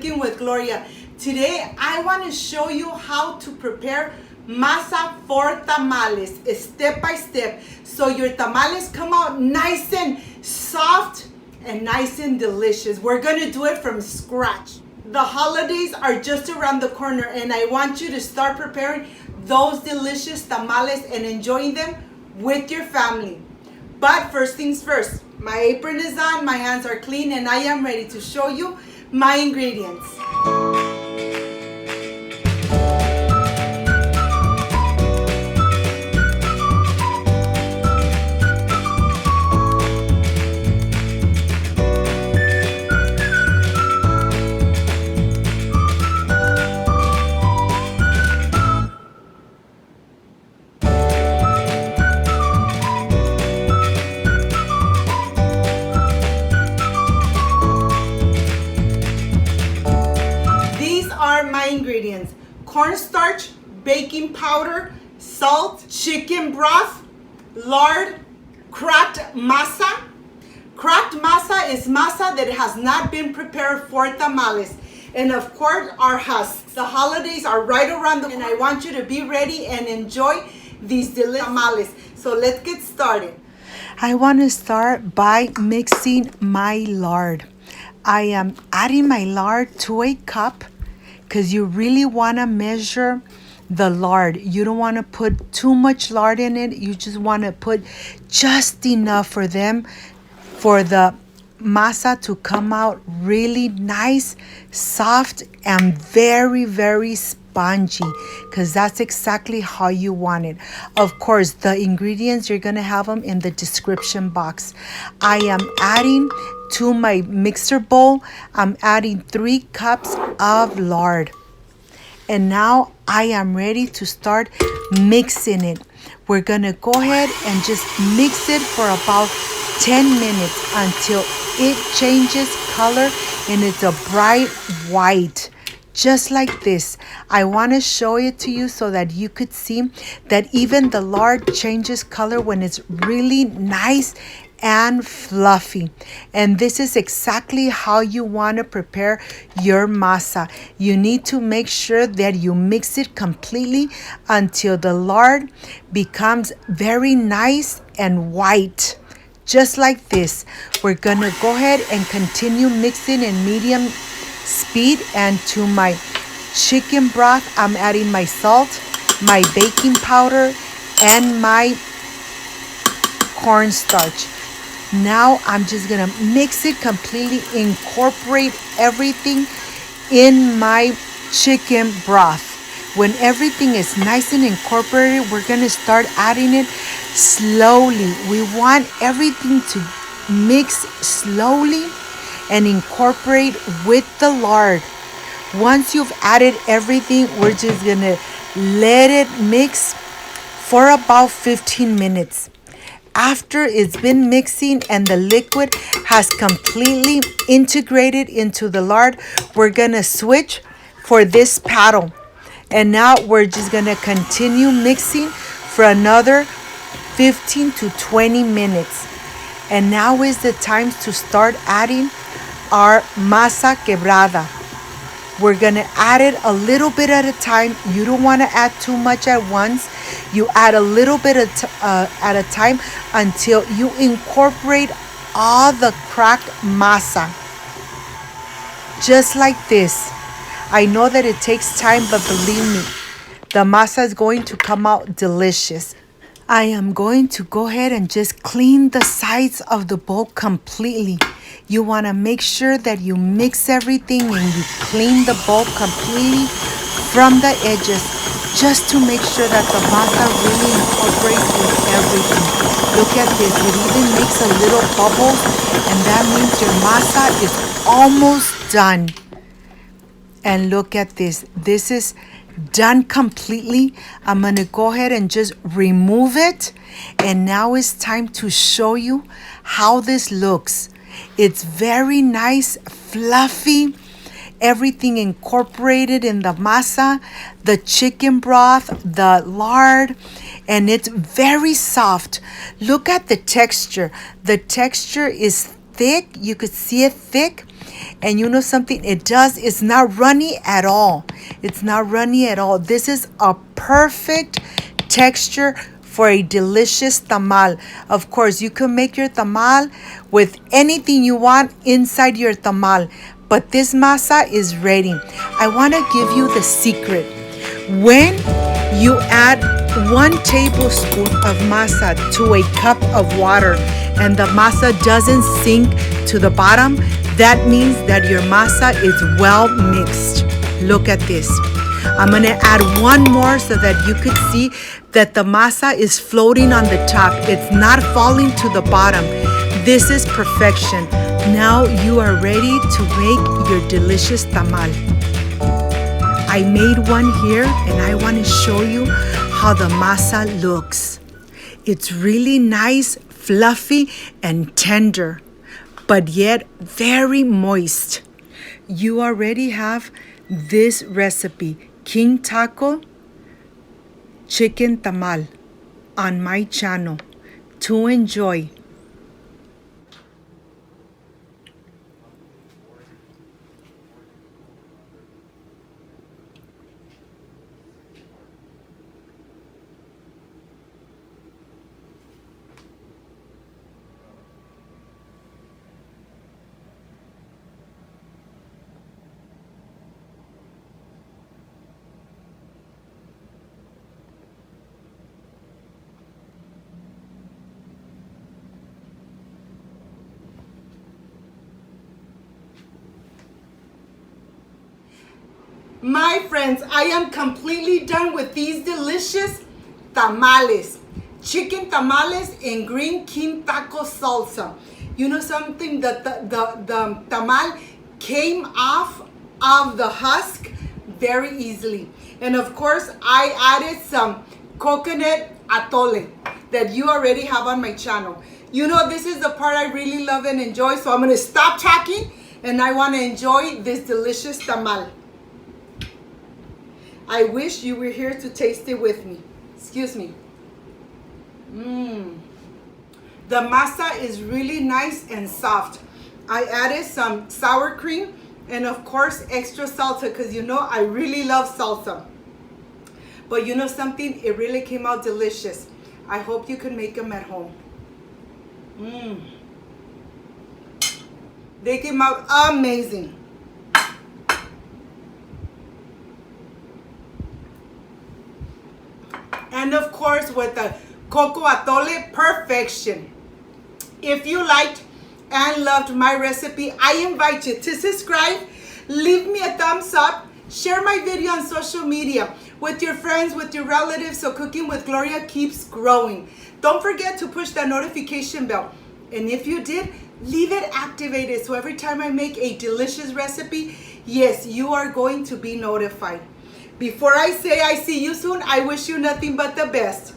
Cooking with Gloria. Today I want to show you how to prepare masa for tamales, step by step, so your tamales come out nice and soft and nice and delicious. We're going to do it from scratch. The holidays are just around the corner and I want you to start preparing those delicious tamales and enjoying them with your family. But first things first, my apron is on, my hands are clean, and I am ready to show you my ingredients. My ingredients: cornstarch, baking powder, salt, chicken broth, lard, cracked masa. Cracked masa is masa that has not been prepared for tamales, and of course our husks. The holidays are right around the corner and I want you to be ready and enjoy these delicious tamales. So let's get started. I want to start by mixing my lard. I am adding my lard to a cup, because you really want to measure the lard. You don't want to put too much lard in it. You just want to put just enough for the masa to come out really nice, soft, and very, very spongy, because that's exactly how you want it. Of course, the ingredients, you're going to have them in the description box. I am adding to my mixer bowl, I'm adding 3 cups of lard. And now I am ready to start mixing it. We're gonna go ahead and just mix it for about 10 minutes until it changes color and it's a bright white. Just like this. I want to show it to you so that you could see that even the lard changes color when it's really nice and fluffy. And this is exactly how you want to prepare your masa. You need to make sure that you mix it completely until the lard becomes very nice and white. Just like this. We're gonna go ahead and continue mixing in medium speed, and to my chicken broth I'm adding my salt, my baking powder, and my cornstarch. Now I'm just gonna mix it completely, incorporate everything in my chicken broth. When everything is nice and incorporated, we're gonna start adding it slowly. We want everything to mix slowly and incorporate with the lard. Once you've added everything, we're just gonna let it mix for about 15 minutes. After it's been mixing and the liquid has completely integrated into the lard, we're gonna switch for this paddle. And now we're just gonna continue mixing for another 15 to 20 minutes. And now is the time to start adding our masa quebrada. We're gonna add it a little bit at a time. You don't want to add too much at once. You add a little bit at a time until you incorporate all the cracked masa. Just like this. I know that it takes time, but believe me, the masa is going to come out delicious. I am going to go ahead and just clean the sides of the bowl completely. You want to make sure that you mix everything and you clean the bowl completely from the edges, just to make sure that the masa really incorporates with everything. Look at this, it even makes a little bubble, and that means your masa is almost done. And look at this, this is done completely. I'm gonna go ahead and just remove it, and now it's time to show you how this looks. It's very nice, fluffy, everything incorporated in the masa, the chicken broth, the lard, and it's very soft. Look at the texture. The texture is thick. You could see it thick. And you know something? It's not runny at all. It's not runny at all. This is a perfect texture for a delicious tamal. Of course, you can make your tamal with anything you want inside your tamal. But this masa is ready. I want to give you the secret. When you add 1 tablespoon of masa to a cup of water and the masa doesn't sink to the bottom, that means that your masa is well mixed. Look at this. I'm going to add 1 more so that you could see that the masa is floating on the top. It's not falling to the bottom. This is perfection. Now you are ready to make your delicious tamal. I made one here and I want to show you how the masa looks. It's really nice, fluffy, and tender, but yet very moist. You already have this recipe, King Taco Chicken Tamal, on my channel to enjoy. My friends, I am completely done with these delicious tamales. Chicken tamales in green king taco salsa. You know something? The tamal came off of the husk very easily. And of course, I added some coconut atole that you already have on my channel. You know, this is the part I really love and enjoy. So I'm going to stop talking and I want to enjoy this delicious tamal. I wish you were here to taste it with me. Excuse me. The masa is really nice and soft. I added some sour cream and of course extra salsa because you know I really love salsa. But you know something? It really came out delicious. I hope you can make them at home. They came out amazing. And of course with the coco atole, perfection. If you liked and loved my recipe, I invite you to subscribe, leave me a thumbs up, share my video on social media with your friends, with your relatives, so Cooking with Gloria keeps growing. Don't forget to push that notification bell. And if you did, leave it activated so every time I make a delicious recipe, yes, you are going to be notified. Before I say I see you soon, I wish you nothing but the best.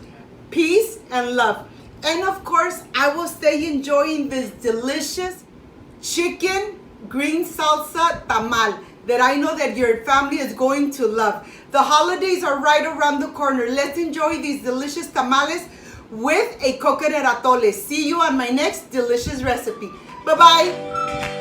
Peace and love. And of course, I will stay enjoying this delicious chicken green salsa tamal that I know that your family is going to love. The holidays are right around the corner. Let's enjoy these delicious tamales with a coconut atole. See you on my next delicious recipe. Bye-bye.